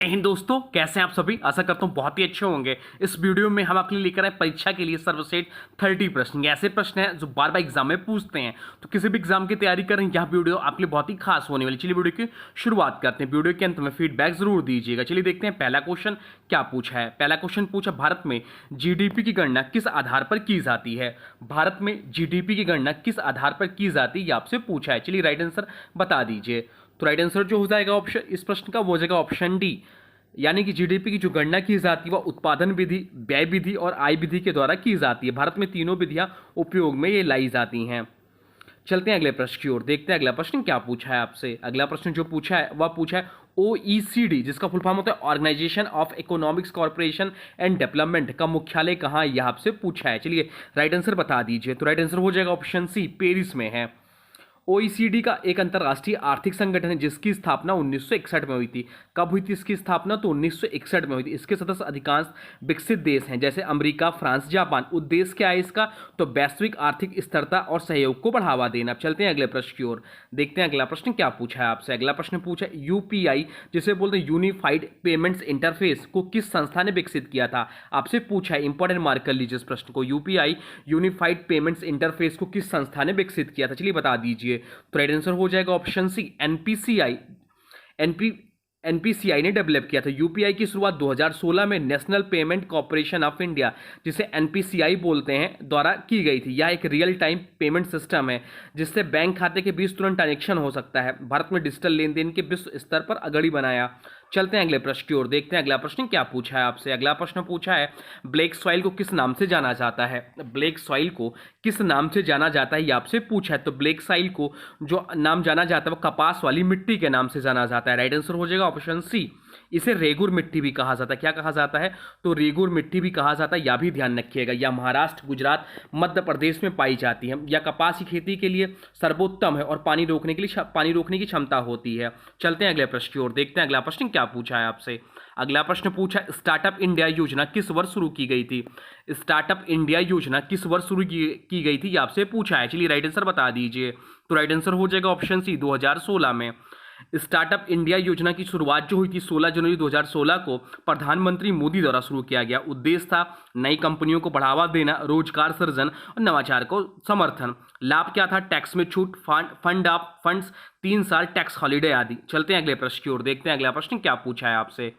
हिंद दोस्तों, कैसे हैं आप सभी। आशा करता हूं बहुत ही अच्छे होंगे। इस वीडियो में हम आपके लिए लेकर आए परीक्षा के लिए सर्वश्रेष्ठ 30 प्रश्न। ये ऐसे प्रश्न हैं जो बार बार एग्जाम में पूछते हैं, तो किसी भी एग्जाम की तैयारी करें, यह वीडियो आपके लिए बहुत ही खास होने वाली। चलिए वीडियो की शुरुआत करते हैं। वीडियो के अंत में फीडबैक जरूर दीजिएगा। चलिए देखते हैं पहला क्वेश्चन क्या पूछा है। पहला क्वेश्चन पूछा, भारत में जीडीपी की गणना किस आधार पर की जाती है। भारत में जीडीपी की गणना किस आधार पर की जाती है, यह आपसे पूछा है। चलिए राइट आंसर बता दीजिए। तो राइट आंसर जो हो जाएगा ऑप्शन इस प्रश्न का वो हो जाएगा ऑप्शन डी, यानी कि जीडीपी की जो गणना की जाती है वह उत्पादन विधि, व्यय विधि और आय विधि के द्वारा की जाती है। भारत में तीनों विधियां उपयोग में ये लाई जाती हैं। चलते हैं अगले प्रश्न की ओर, देखते हैं अगला प्रश्न क्या पूछा है आपसे। अगला प्रश्न जो पूछा है वह पूछा है ओईसीडी, जिसका फुल फॉर्म होता है organisation of economics corporation and development, का मुख्यालय कहाँ है, यह आपसे पूछा है। चलिए राइट आंसर बता दीजिए। तो राइट आंसर हो जाएगा ऑप्शन सी, पेरिस में है। ओईसीडी का एक अंतर्राष्ट्रीय आर्थिक संगठन है जिसकी स्थापना 1961 में हुई थी। कब हुई थी इसकी स्थापना? तो 1961 में हुई थी। इसके सदस्य अधिकांश विकसित देश हैं, जैसे अमेरिका, फ्रांस, जापान। उद्देश्य क्या है इसका? तो वैश्विक आर्थिक स्थिरता और सहयोग को बढ़ावा देना। अब चलते हैं अगले प्रश्न की ओर, देखते हैं अगला प्रश्न क्या पूछा है आपसे। अगला प्रश्न पूछा है यूपीआई, जिसे बोलते हैं यूनिफाइड पेमेंट्स इंटरफेस, को किस संस्था ने विकसित किया था। आपसे पूछा है, इंपॉर्टेंट मार्क कर लीजिए इस प्रश्न को। यूपीआई यूनिफाइड पेमेंट्स इंटरफेस को किस संस्था ने विकसित किया था, चलिए बता दीजिए। तो राइट आंसर हो जाएगा option C, NPCI. NP NPCI ने डेवलप किया था। यूपीआई की शुरुआत 2016 में National Payment Corporation of India, जिसे एनपीसीआई बोलते हैं, द्वारा की गई थी। यह एक रियल टाइम पेमेंट सिस्टम है जिससे बैंक खाते के बीच तुरंत ट्रांजेक्शन हो सकता है। भारत में डिजिटल लेन देन के विश्व स्तर पर अग्रणी बनाया। चलते हैं अगले प्रश्न की ओर, देखते हैं अगला प्रश्न क्या पूछा है आपसे। अगला प्रश्न पूछा है, ब्लैक सॉइल को किस नाम से जाना जाता है। ब्लैक सॉइल को किस नाम से जाना जाता है, ये आपसे पूछा है। तो ब्लैक सॉइल को जो नाम जाना जाता है वो कपास वाली मिट्टी के नाम से जाना जाता है। राइट आंसर हो जाएगा ऑप्शन सी। इसे रेगुर मिट्टी भी कहा जाता है। क्या कहा जाता है? तो रेगुर मिट्टी भी कहा जाता है। यह भी ध्यान रखिएगा। यह महाराष्ट्र, गुजरात, मध्य प्रदेश में पाई जाती है। यह कपास की खेती के लिए सर्वोत्तम है और पानी रोकने की क्षमता होती है। चलते हैं अगले प्रश्न की ओर, देखते हैं अगला प्रश्न क्या पूछा है आपसे। अगला प्रश्न पूछा, स्टार्टअप इंडिया योजना किस वर्ष शुरू की गई थी। स्टार्टअप इंडिया योजना किस वर्ष शुरू की गई थी, ये आपसे पूछा है। चलिए राइट आंसर बता दीजिए। तो राइट आंसर हो जाएगा ऑप्शन सी, 2016 में। स्टार्टअप इंडिया योजना की शुरुआत जो हुई थी 16 जनवरी 2016 को प्रधानमंत्री मोदी द्वारा शुरू किया गया। उद्देश्य था नई कंपनियों को बढ़ावा देना, रोजगार सृजन और नवाचार को समर्थन। लाभ क्या था? टैक्स में छूट, फंड ऑफ फंड्स, 3 साल टैक्स हॉलीडे आदि। चलते हैं अगले प्रश्न की ओर, देखते हैं अगला प्रश्न क्या पूछा है आपसे।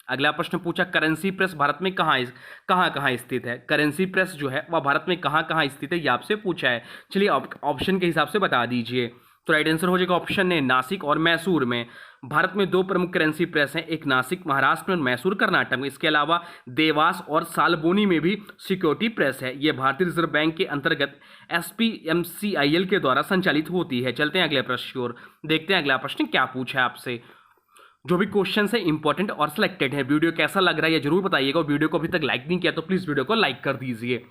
अगला प्रश्न पूछा, करेंसी प्रेस भारत में कहाँ स्थित है। करेंसी प्रेस जो है वह भारत में कहाँ स्थित है, ये आपसे पूछा है। चलिए ऑप्शन के हिसाब से बता दीजिए। तो राइट आंसर हो जाएगा ऑप्शन ए, नासिक और मैसूर में। भारत में 2 प्रमुख करेंसी प्रेस हैं, एक नासिक महाराष्ट्र में और मैसूर कर्नाटक में। इसके अलावा देवास और सालबोनी में भी सिक्योरिटी प्रेस है। यह भारतीय रिजर्व बैंक के अंतर्गत एसपीएमसीआईएल के द्वारा संचालित होती है। चलते हैं अगले प्रश्न की ओर, देखते हैं अगला प्रश्न क्या पूछा है आपसे। जो भी क्वेश्चन है इंपॉर्टेंट और सिलेक्टेड है। वीडियो कैसा लग रहा है ये जरूर बताइएगा। वीडियो को अभी तक लाइक नहीं किया तो प्लीज वीडियो को लाइक कर दीजिए।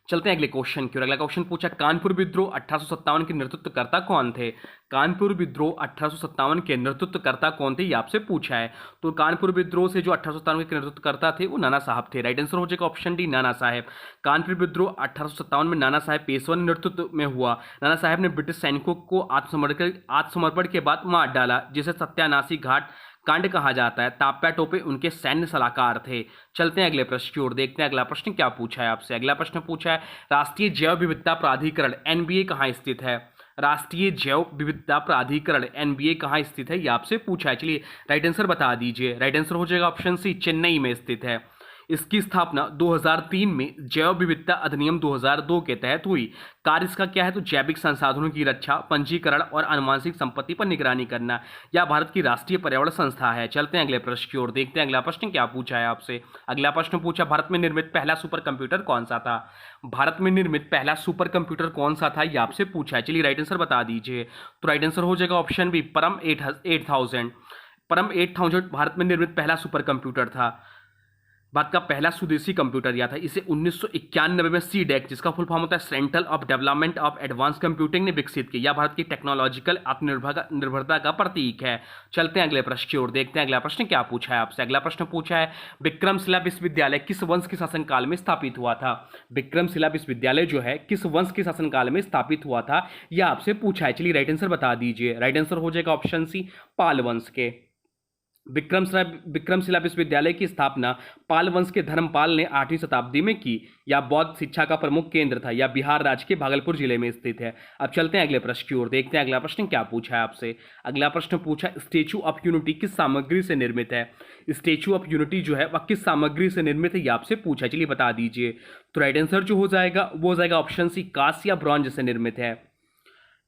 चलते हैं अगले क्वेश्चन की ओर। अगला क्वेश्चन पूछा, कानपुर विद्रोह 1857 के नेतृत्वकर्ता कौन थे। कानपुर विद्रोह 1857 के नेतृत्वकर्ता कौन थे, ये आपसे पूछा है। तो कानपुर विद्रोह से जो 1857 के नेतृत्वकर्ता थे वो नाना साहब थे। राइट आंसर हो जाएगा ऑप्शन डी, नाना साहब। कानपुर विद्रोह 1857 में नाना साहब पेशवा के नेतृत्व में हुआ। नाना साहब ने ब्रिटिश सैनिकों को आत्मसमर्पण के बाद मार डाला, जिसे सत्यानाशी घाट कांड कहा जाता है। ताप्या टोपे उनके सैन्य सलाहकार थे। चलते हैं अगले प्रश्न की ओर, देखते हैं अगला प्रश्न क्या पूछा है आपसे। अगला प्रश्न पूछा है, राष्ट्रीय जैव विविधता प्राधिकरण एनबीए कहाँ स्थित है। राष्ट्रीय जैव विविधता प्राधिकरण एनबीए कहाँ स्थित है, ये आपसे पूछा है। चलिए राइट आंसर बता दीजिए। राइट आंसर हो जाएगा ऑप्शन सी, चेन्नई में स्थित है। इसकी स्थापना 2003 में जैव विविधता अधिनियम 2002 के तहत हुई। कार्य इसका क्या है? तो जैविक संसाधनों की रक्षा, पंजीकरण और आनुवंशिक संपत्ति पर निगरानी करना। यह भारत की राष्ट्रीय पर्यावरण संस्था है। चलते हैं अगले प्रश्न की ओर, देखते हैं अगला प्रश्न क्या पूछा है आपसे। अगला प्रश्न पूछा, भारत में निर्मित पहला सुपर कंप्यूटर कौन सा था। भारत में निर्मित पहला सुपर कंप्यूटर कौन सा था, यह आपसे पूछा है। चलिए राइट आंसर बता दीजिए। तो राइट आंसर हो जाएगा ऑप्शन बी, परम 8000। परम 8000 भारत में निर्मित पहला सुपर कंप्यूटर था। भारत का पहला स्वदेशी कंप्यूटर यह था। इसे 1991 में सीडेक, जिसका फुल फॉर्म होता है central of development of advance computing, ने विकसित किया। यह भारत की टेक्नोलॉजिकल आत्मनिर्भरता का प्रतीक है। चलते हैं अगले प्रश्न की ओर, देखते हैं अगला प्रश्न क्या पूछा है आपसे। अगला प्रश्न पूछा है, विक्रमशिला विश्वविद्यालय किस वंश के शासनकाल में स्थापित हुआ था। विक्रमशिला विश्वविद्यालय जो है किस वंश के शासनकाल में स्थापित हुआ था, यह आपसे पूछा है। चलिए राइट आंसर बता दीजिए। राइट आंसर हो जाएगा ऑप्शन सी, पाल वंश के। विक्रमशिला विश्वविद्यालय की स्थापना पाल वंश के धर्मपाल ने 8वीं शताब्दी में की, या बौद्ध शिक्षा का प्रमुख केंद्र था, या बिहार राज्य के भागलपुर जिले में स्थित है। अब चलते हैं अगले प्रश्न की ओर, देखते हैं अगला प्रश्न क्या पूछा है आपसे। अगला प्रश्न पूछा, स्टेचू ऑफ यूनिटी किस सामग्री से निर्मित है? स्टेचू ऑफ यूनिटी जो है वह किस सामग्री से निर्मित है, ये आपसे पूछा, चलिए बता दीजिए। तो राइट आंसर जो हो जाएगा वो हो जाएगा ऑप्शन सी, कांस्य या ब्रॉन्ज से निर्मित है।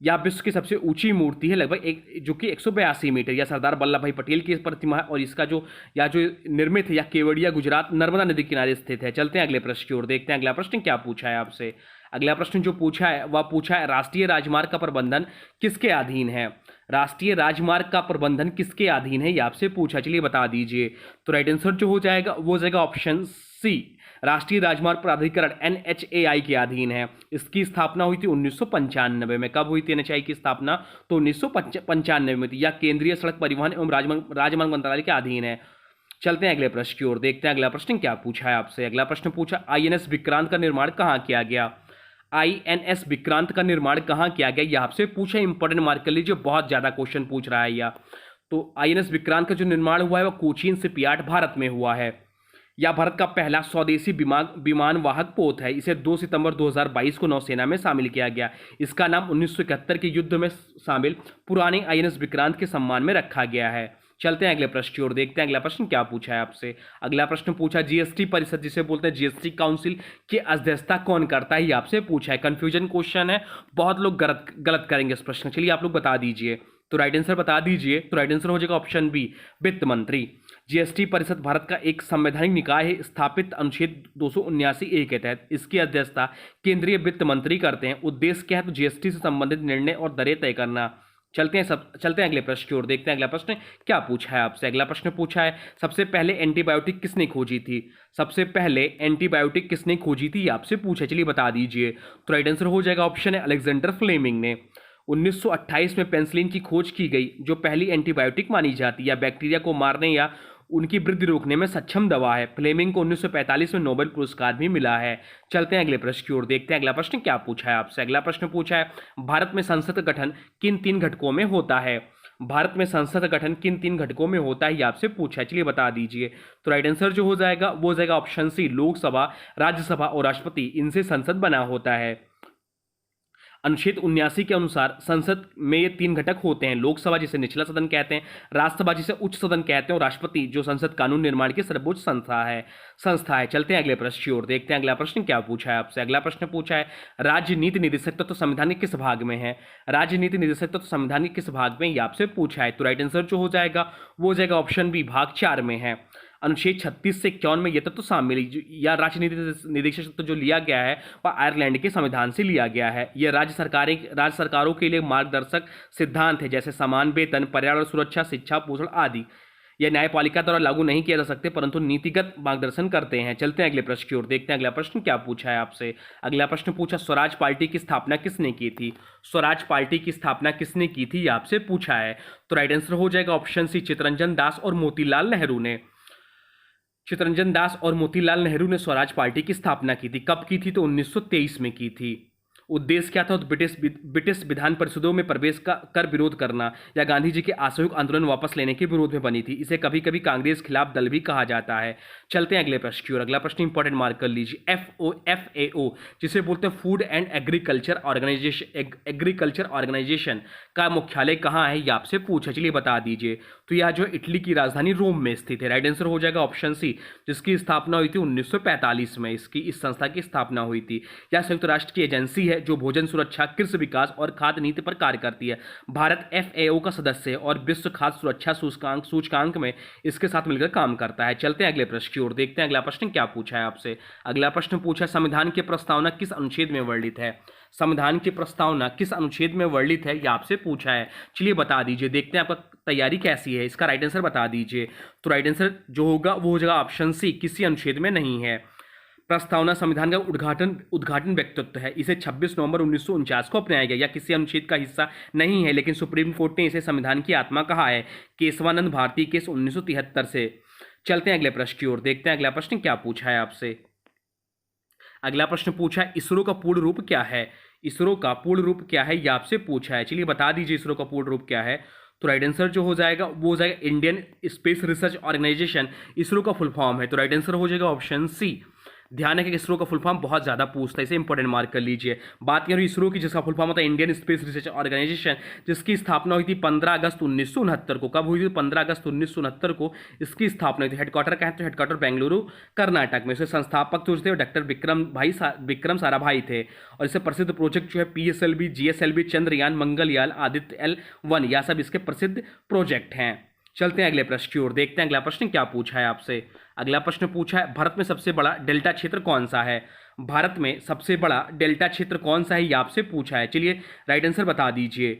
यह विश्व की सबसे ऊंची मूर्ति है, लगभग जो कि 182 मीटर, या सरदार वल्लभ भाई पटेल की प्रतिमा है, और इसका जो निर्मित है या केवड़िया गुजरात नर्मदा नदी किनारे स्थित है। चलते हैं अगले प्रश्न की ओर, देखते हैं अगला प्रश्न क्या पूछा है आपसे। अगला प्रश्न जो पूछा है वह पूछा है, राष्ट्रीय राजमार्ग का प्रबंधन किसके अधीन है? राष्ट्रीय राजमार्ग का प्रबंधन किसके अधीन है, ये आपसे पूछा, चलिए बता दीजिए। तो राइट आंसर जो हो जाएगा वो हो जाएगा ऑप्शन सी, राष्ट्रीय राजमार्ग प्राधिकरण NHAI के अधीन है। इसकी स्थापना हुई थी 1995 में। कब हुई थी NHAI की स्थापना? तो 1995 में थी। या केंद्रीय सड़क परिवहन एवं राजमार्ग मंत्रालय के अधीन है। चलते हैं अगले प्रश्न की ओर, देखते हैं अगला प्रश्न क्या पूछा है आपसे। अगला प्रश्न पूछा, INS विक्रांत का निर्माण कहाँ किया गया? INS विक्रांत का निर्माण कहाँ किया गया, यह आपसे पूछा, इंपॉर्टेंट मार्क कर लीजिए, बहुत ज्यादा क्वेश्चन पूछ रहा है यह। तो INS विक्रांत का जो निर्माण हुआ है वह कोचीन शिपयार्ड भारत में हुआ है। यह भारत का पहला स्वदेशी विमान वाहक पोत है। इसे 2 सितंबर 2022 को नौसेना में शामिल किया गया। इसका नाम 1971 के युद्ध में शामिल पुराने INS विक्रांत के सम्मान में रखा गया है। चलते हैं अगले प्रश्न की ओर, देखते हैं अगला प्रश्न क्या पूछा है आपसे। अगला प्रश्न पूछा, GST परिषद जिसे बोलते हैं GST काउंसिल की अध्यक्षता कौन करता है, ये आपसे पूछा है। कंफ्यूजन क्वेश्चन है, बहुत लोग गलत करेंगे इस प्रश्न, चलिए आप लोग बता दीजिए। तो राइट आंसर बता दीजिए। तो राइट आंसर हो जाएगा ऑप्शन बी, वित्त मंत्री। GST परिषद भारत का एक संवैधानिक निकाय है, स्थापित अनुच्छेद 279A के तहत। इसकी अध्यक्षता केंद्रीय वित्त मंत्री करते हैं। उद्देश्य क्या है? तो GST से संबंधित निर्णय और दरें तय करना। चलते हैं अगले प्रश्न की ओर, देखते हैं अगला प्रश्न क्या पूछा है आपसे। अगला प्रश्न पूछा है, सबसे पहले एंटीबायोटिक किसने खोजी थी? सबसे पहले एंटीबायोटिक किसने खोजी थी, आपसे पूछा, चलिए बता दीजिए। तो राइट आंसर हो जाएगा ऑप्शन है, अलेक्जेंडर फ्लेमिंग ने। 1928 में पेनिसिलिन की खोज की गई, जो पहली एंटीबायोटिक मानी जाती है, या बैक्टीरिया को मारने या उनकी वृद्धि रोकने में सक्षम दवा है। फ्लेमिंग को 1945 में नोबेल पुरस्कार भी मिला है। चलते हैं अगले प्रश्न की ओर, देखते हैं अगला प्रश्न क्या पूछा है आपसे। अगला प्रश्न पूछा है, भारत में संसद का गठन किन 3 घटकों में होता है? भारत में संसद का गठन किन 3 घटकों में होता है, ये आपसे पूछा है, चलिए बता दीजिए। तो राइट आंसर जो हो जाएगा वो हो जाएगा ऑप्शन सी, लोकसभा, राज्यसभा और राष्ट्रपति, इनसे संसद बना होता है। अनुच्छेद 79 के अनुसार संसद में ये 3 घटक होते हैं, लोकसभा जिसे निचला सदन कहते हैं, राज्यसभा जिसे उच्च सदन कहते हैं, और राष्ट्रपति जो संसद कानून निर्माण की सर्वोच्च संस्था है। चलते हैं अगले प्रश्न की ओर, देखते हैं अगला प्रश्न क्या पूछा है आपसे। अगला प्रश्न पूछा है, राज्य नीति निदेशक तत्व संविधान के किस भाग में है? राज्य नीति निदेशक तत्व संविधान के किस भाग में, ये आपसे पूछा है। तो राइट आंसर जो हो जाएगा वो हो जाएगा ऑप्शन बी, भाग 4 में है। अनुच्छेद 36 से 51 में यह तत्व शामिल, या राज्य निदेशक तत्व जो लिया गया है वह आयरलैंड के संविधान से लिया गया है। यह राज्य सरकारों के लिए मार्गदर्शक सिद्धांत है, जैसे समान वेतन, पर्यावरण सुरक्षा, शिक्षा, पोषण आदि। यह न्यायपालिका द्वारा लागू नहीं किया जा सकते, परंतु नीतिगत मार्गदर्शन करते हैं। चलते हैं अगले प्रश्न की ओर, देखते हैं अगला प्रश्न क्या पूछा है आपसे। अगला प्रश्न पूछा, स्वराज पार्टी की स्थापना किसने की थी? स्वराज पार्टी की स्थापना किसने की थी, यह आपसे पूछा है। तो राइट आंसर हो जाएगा ऑप्शन सी, चित्तरंजन दास और मोतीलाल नेहरू ने। चित्तरंजन दास और मोतीलाल नेहरू ने स्वराज पार्टी की स्थापना की थी। कब की थी? तो 1923 में की थी। उद्देश्य क्या था? तो ब्रिटिश विधान परिषदों में प्रवेश कर विरोध करना, या गांधी जी के असहयोग आंदोलन वापस लेने के विरोध में बनी थी। इसे कभी कभी कांग्रेस खिलाफ दल भी कहा जाता है। चलते हैं अगले प्रश्न की ओर। अगला प्रश्न इंपॉर्टेंट मार्क कर लीजिए। FAO जिसे बोलते हैं फूड एंड एग्रीकल्चर ऑर्गेनाइजेशन का मुख्यालय कहाँ है, यह आपसे पूछा, चलिए बता दीजिए। तो यह जो इटली की राजधानी रोम में स्थित है। राइट आंसर हो जाएगा ऑप्शन सी, जिसकी स्थापना हुई थी 1945 में। इस संस्था की स्थापना हुई थी। यह संयुक्त राष्ट्र की एजेंसी है जो भोजन सुरक्षा, कृषि विकास और खाद्य नीति पर कार्य करती है। भारत FAO का सदस्य है और विश्व खाद्य सुरक्षा सूचकांक में इसके साथ मिलकर काम करता है। चलते हैं अगले प्रश्न की ओर, देखते हैं अगला प्रश्न क्या पूछा है आपसे। अगला प्रश्न पूछा, संविधान की प्रस्तावना किस अनुच्छेद में वर्णित है? संविधान की प्रस्तावना किस अनुच्छेद में वर्णित है, यह आपसे पूछा है, चलिए बता दीजिए। देखते हैं आपका तैयारी कैसी है, इसका राइट आंसर बता दीजिए। तो राइट आंसर जो होगा वो हो जाएगा ऑप्शन सी, किसी अनुच्छेद में नहीं है। प्रस्तावना संविधान का उद्घाटन व्यक्तित्व है। इसे 26 नवंबर 1949 को अपनाया गया, या किसी अनुच्छेद का हिस्सा नहीं है, लेकिन सुप्रीम कोर्ट ने इसे संविधान की आत्मा कहा है। केशवानंद भारती केस 1973 से। चलते हैं अगले प्रश्न की ओर, देखते हैं अगला प्रश्न क्या पूछा है आपसे। अगला प्रश्न पूछा है, इसरो का पूर्ण रूप क्या है? इसरो का पूर्ण रूप क्या है, यह आपसे पूछा है, चलिए बता दीजिए इसरो का पूर्ण रूप क्या है। तो राइट आंसर जो हो जाएगा वो हो जाएगा Indian Space Research Organisation, ISRO का फुल फॉर्म है। तो राइट आंसर हो जाएगा ऑप्शन सी। ध्यान है कि इसरो का फुल फॉर्म बहुत ज़्यादा पूछता है, इसे इंपॉर्टेंट मार्क कर लीजिए। बात करें इसरो की, जिसका फुल फॉर्म होता है इंडियन स्पेस रिसर्च ऑर्गेनाइजेशन, जिसकी स्थापना हुई थी 15 अगस्त 1969 को। कब हुई थी? 15 अगस्त 1969 को इसकी स्थापना हुई थी। हेडक्वार्टर कहाँ है? तो हेडक्वार्टर बेंगलुरु कर्नाटक में। इसके संस्थापक जो थे डॉक्टर विक्रम साराभाई थे। और इससे प्रसिद्ध प्रोजेक्ट जो है PSLV, GSLV, Chandrayaan, Mangalyaan, Aditya L1, यह सब इसके प्रसिद्ध प्रोजेक्ट हैं। चलते हैं अगले प्रश्न की ओर, देखते हैं अगला प्रश्न क्या पूछा है आपसे। अगला प्रश्न पूछा है, भारत में सबसे बड़ा डेल्टा क्षेत्र कौन सा है? भारत में सबसे बड़ा डेल्टा क्षेत्र कौन सा है, ये आपसे पूछा है। चलिए राइट आंसर बता दीजिए।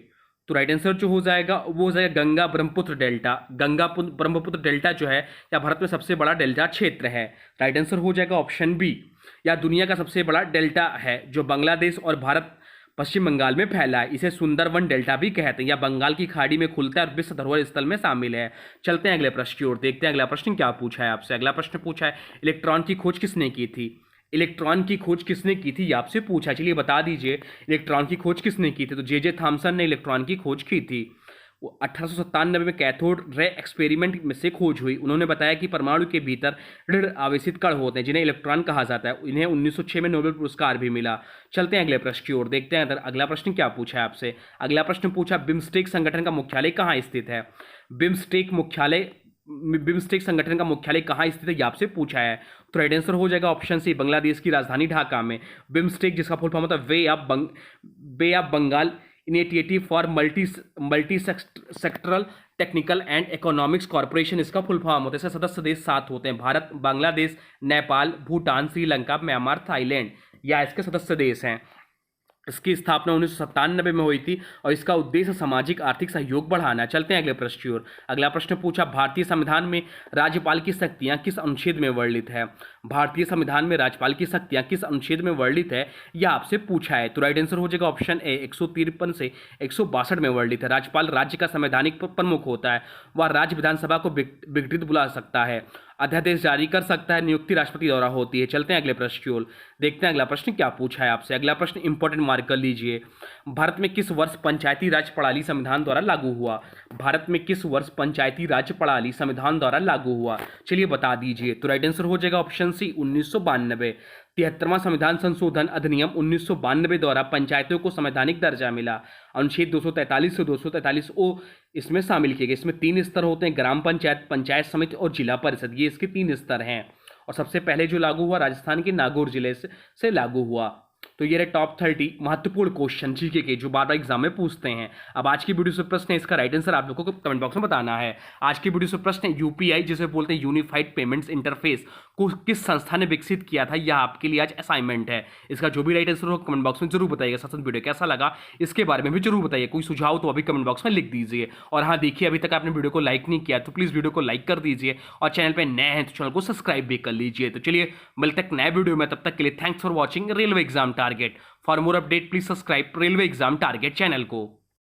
तो राइट आंसर जो हो जाएगा वो हो जाएगा गंगा ब्रह्मपुत्र डेल्टा। गंगा ब्रह्मपुत्र डेल्टा जो है या भारत में सबसे बड़ा डेल्टा क्षेत्र है। राइट आंसर हो जाएगा ऑप्शन बी। या दुनिया का सबसे बड़ा डेल्टा है जो बांग्लादेश और भारत पश्चिम बंगाल में फैला है, इसे सुंदरवन डेल्टा भी कहते हैं, या बंगाल की खाड़ी में खुलता है और विश्व धरोहर स्थल में शामिल है। चलते हैं अगले प्रश्न की ओर, देखते हैं अगला प्रश्न क्या पूछा है आपसे। अगला प्रश्न पूछा है, इलेक्ट्रॉन की खोज किसने की थी? इलेक्ट्रॉन की खोज किसने की थी, ये आपसे पूछा है। चलिए बता दीजिए इलेक्ट्रॉन की खोज किसने की थी। तो जे थॉमसन ने इलेक्ट्रॉन की खोज की थी। 1897 में कैथोड रे एक्सपेरिमेंट में से खोज हुई। उन्होंने बताया कि परमाणु के भीतर ऋण आवेशित कण होते हैं जिन्हें इलेक्ट्रॉन कहा जाता है। इन्हें 1906 में नोबेल पुरस्कार भी मिला। चलते हैं अगले प्रश्न की ओर, देखते हैं अगला प्रश्न क्या पूछा है आपसे। अगला प्रश्न पूछा, बिम्स्टेक संगठन का मुख्यालय कहाँ स्थित है? बिम्स्टेक संगठन का मुख्यालय कहाँ स्थित है, ये आपसे पूछा है। तो राइट आंसर हो जाएगा ऑप्शन सी, बांग्लादेश की राजधानी ढाका में। बिम्स्टेक जिसका फुल फॉर्म होता है Bay of Bengal initiative for multi sectoral technical and economics corporation, इसका फुल फॉर्म होता है। इसके सदस्य देश 7 होते हैं, भारत, बांग्लादेश, नेपाल, भूटान, श्रीलंका, म्यांमार, थाईलैंड, या इसके सदस्य देश हैं। इसकी स्थापना 1997 में हुई थी और इसका उद्देश्य सामाजिक आर्थिक सहयोग बढ़ाना। चलते हैं अगले प्रश्न की ओर। अगला प्रश्न पूछा, भारतीय संविधान में राज्यपाल की शक्तियां किस अनुच्छेद में वर्णित है? भारतीय संविधान में राज्यपाल की शक्तियां किस अनुच्छेद में वर्णित है, यह आपसे पूछा है। तो राइट आंसर हो जाएगा ऑप्शन ए, 153 से 162 में वर्णित है। राज्यपाल राज्य का संवैधानिक प्रमुख होता है। वह राज्य विधानसभा को विघटित बुला सकता है, अध्यादेश जारी कर सकता है, नियुक्ति राष्ट्रपति द्वारा होती है। चलते हैं अगले प्रश्न की ओर, देखते हैं अगला प्रश्न क्या पूछा है आपसे। अगला प्रश्न इंपॉर्टेंट मार्क कर लीजिए। भारत में किस वर्ष पंचायती राज प्रणाली संविधान द्वारा लागू हुआ? भारत में किस वर्ष पंचायती राज प्रणाली संविधान द्वारा लागू हुआ, चलिए बता दीजिए। तो राइट आंसर हो जाएगा ऑप्शन सी, 1992। 73वां संविधान संशोधन अधिनियम 1992 द्वारा पंचायतों को संवैधानिक दर्जा मिला। अनुच्छेद 243 से 243 ओ इसमें शामिल किए गए। इसमें 3 स्तर होते हैं, ग्राम पंचायत, पंचायत समिति और जिला परिषद, ये इसके 3 स्तर हैं। और सबसे पहले जो लागू हुआ राजस्थान के नागौर जिले से लागू हुआ। तो ये रहे टॉप 30 महत्वपूर्ण क्वेश्चन जीके के जो बार बार एग्जाम में पूछते हैं। अब आज की वीडियो से प्रश्न है, इसका राइट आंसर आप लोगों को कमेंट बॉक्स में बताना है। आज की वीडियो से प्रश्न है, यूपीआई जिसे बोलते हैं यूनिफाइड पेमेंट्स इंटरफेस को किस संस्था ने विकसित किया था, यह आपके लिए आज असाइनमेंट है। इसका जो भी राइट आंसर हो कमेंट बॉक्स में जरूर बताइएगा। साथ साथ वीडियो कैसा लगा इसके बारे में भी जरूर बताइए। कोई सुझाव तो अभी कमेंट बॉक्स में लिख दीजिए। और हाँ देखिए, अभी तक आपने वीडियो को लाइक नहीं किया तो प्लीज़ वीडियो को लाइक कर दीजिए और चैनल पर नए हैं तो चैनल को सब्सक्राइब भी कर लीजिए। तो चलिए मिलते हैं नए वीडियो में, तब तक के लिए thanks for watching railway exam target. For more update please subscribe railway exam target channel को।